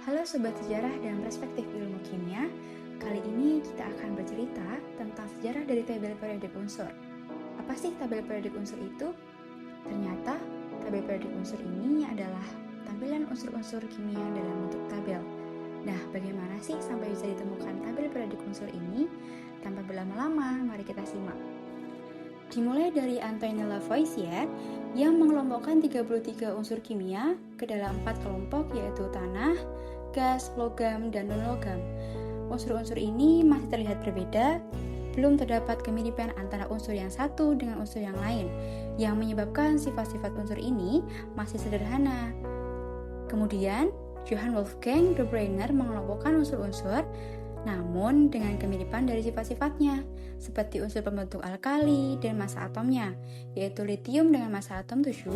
Halo Sobat Sejarah dan Perspektif Ilmu Kimia. Kali ini kita akan bercerita tentang sejarah dari tabel periodik unsur. Apa sih tabel periodik unsur itu? Ternyata tabel periodik unsur ini adalah tampilan unsur-unsur kimia dalam bentuk tabel. Nah, bagaimana sih sampai bisa ditemukan tabel periodik unsur ini? Tanpa berlama-lama, mari kita simak. Dimulai dari Antoine Lavoisier yang mengelompokkan 33 unsur kimia ke dalam 4 kelompok, yaitu tanah, gas, logam, dan non-logam. Unsur-unsur ini masih terlihat berbeda, belum terdapat kemiripan antara unsur yang satu dengan unsur yang lain, yang menyebabkan sifat-sifat unsur ini masih sederhana. Kemudian, Johann Wolfgang de Bruynner mengelompokkan unsur-unsur namun dengan kemiripan dari sifat-sifatnya, seperti unsur pembentuk alkali dan massa atomnya, yaitu litium dengan massa atom 7,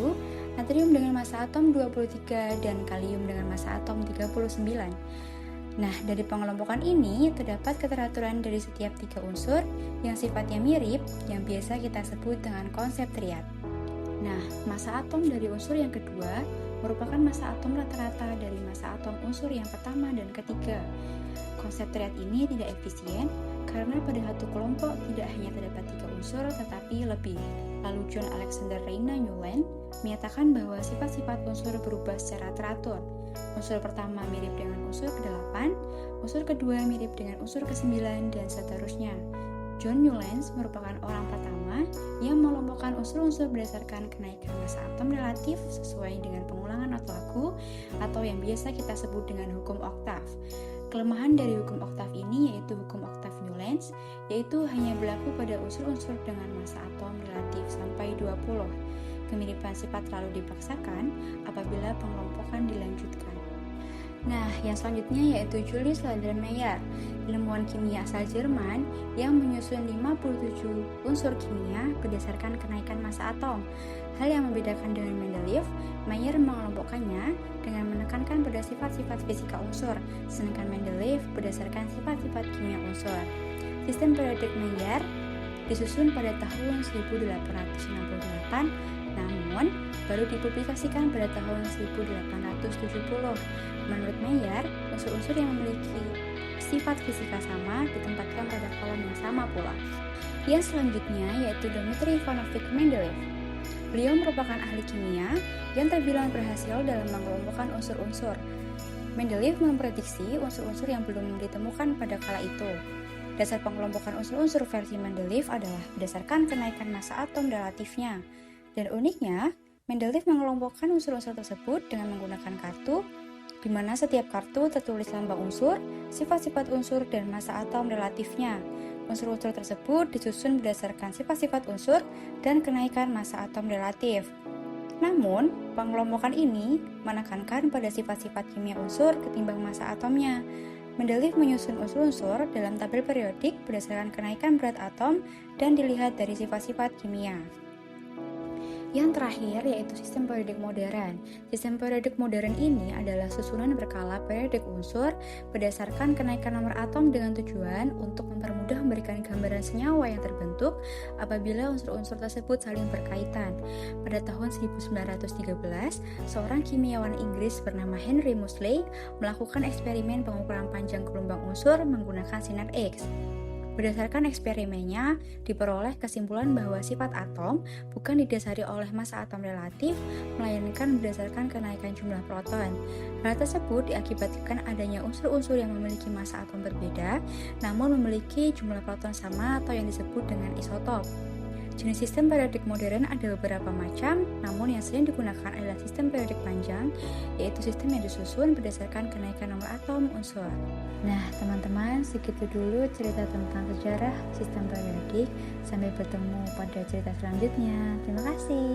natrium dengan massa atom 23, dan kalium dengan massa atom 39. Nah, dari pengelompokan ini terdapat keteraturan dari setiap 3 unsur yang sifatnya mirip, yang biasa kita sebut dengan konsep triad. Nah, massa atom dari unsur yang kedua merupakan massa atom rata-rata dari massa atom unsur yang pertama dan ketiga. Konsep triad ini tidak efisien karena pada satu kelompok tidak hanya terdapat 3 unsur tetapi lebih. Lalu John Alexander Reina Newland menyatakan bahwa sifat-sifat unsur berubah secara teratur. Unsur pertama mirip dengan unsur ke-8, unsur kedua mirip dengan unsur ke-9, dan seterusnya. John Newland merupakan orang pertama yang mengelompokkan unsur-unsur berdasarkan kenaikan massa atom relatif sesuai dengan pengulangan lagu atau yang biasa kita sebut dengan hukum oktav. Kelemahan dari hukum oktav ini yaitu hukum oktav Newlands, yaitu hanya berlaku pada unsur-unsur dengan massa atom relatif sampai 20. Kemiripan sifat terlalu dipaksakan apabila pengelompokan dilanjutkan. Nah, yang selanjutnya yaitu Julius Landry-Meyer, ilmuwan kimia asal Jerman yang menyusun 57 unsur kimia berdasarkan kenaikan massa atom. Hal yang membedakan dengan Mendeleev, Meyer mengelompokkannya dengan menekankan pada sifat-sifat fisika unsur, sedangkan Mendeleev berdasarkan sifat-sifat kimia unsur. Sistem periodik Meyer disusun pada tahun 1868, namun baru dipublikasikan pada tahun 1870. Menurut Meyer, unsur-unsur yang memiliki sifat fisika sama ditempatkan pada kolom yang sama pula. Yang selanjutnya yaitu Dmitri Ivanovich Mendeleev. Beliau merupakan ahli kimia yang terbilang berhasil dalam mengelompokkan unsur-unsur. Mendeleev memprediksi unsur-unsur yang belum ditemukan pada kala itu. Dasar pengelompokan unsur-unsur versi Mendeleev adalah berdasarkan kenaikan massa atom relatifnya. Dan uniknya, Mendeleev mengelompokkan unsur-unsur tersebut dengan menggunakan kartu, di mana setiap kartu tertulis lambang unsur, sifat-sifat unsur, dan massa atom relatifnya. Unsur-unsur tersebut disusun berdasarkan sifat-sifat unsur dan kenaikan massa atom relatif. Namun, pengelompokan ini menekankan pada sifat-sifat kimia unsur ketimbang massa atomnya. Mendeleev menyusun unsur-unsur dalam tabel periodik berdasarkan kenaikan berat atom dan dilihat dari sifat-sifat kimia. Yang terakhir yaitu sistem periodik modern. Sistem periodik modern ini adalah susunan berkala periodik unsur berdasarkan kenaikan nomor atom dengan tujuan untuk mempermudah memberikan gambaran senyawa yang terbentuk apabila unsur-unsur tersebut saling berkaitan. Pada tahun 1913, seorang kimiawan Inggris bernama Henry Moseley melakukan eksperimen pengukuran panjang gelombang unsur menggunakan sinar X. Berdasarkan eksperimennya, diperoleh kesimpulan bahwa sifat atom bukan didasari oleh massa atom relatif, melainkan berdasarkan kenaikan jumlah proton. Hal tersebut diakibatkan adanya unsur-unsur yang memiliki massa atom berbeda, namun memiliki jumlah proton sama atau yang disebut dengan isotop. Jenis sistem periodik modern ada beberapa macam, namun yang sering digunakan adalah sistem periodik panjang, yaitu sistem yang disusun berdasarkan kenaikan nomor atom unsur. Nah, teman-teman, segitu dulu cerita tentang sejarah sistem periodik. Sampai bertemu pada cerita selanjutnya. Terima kasih.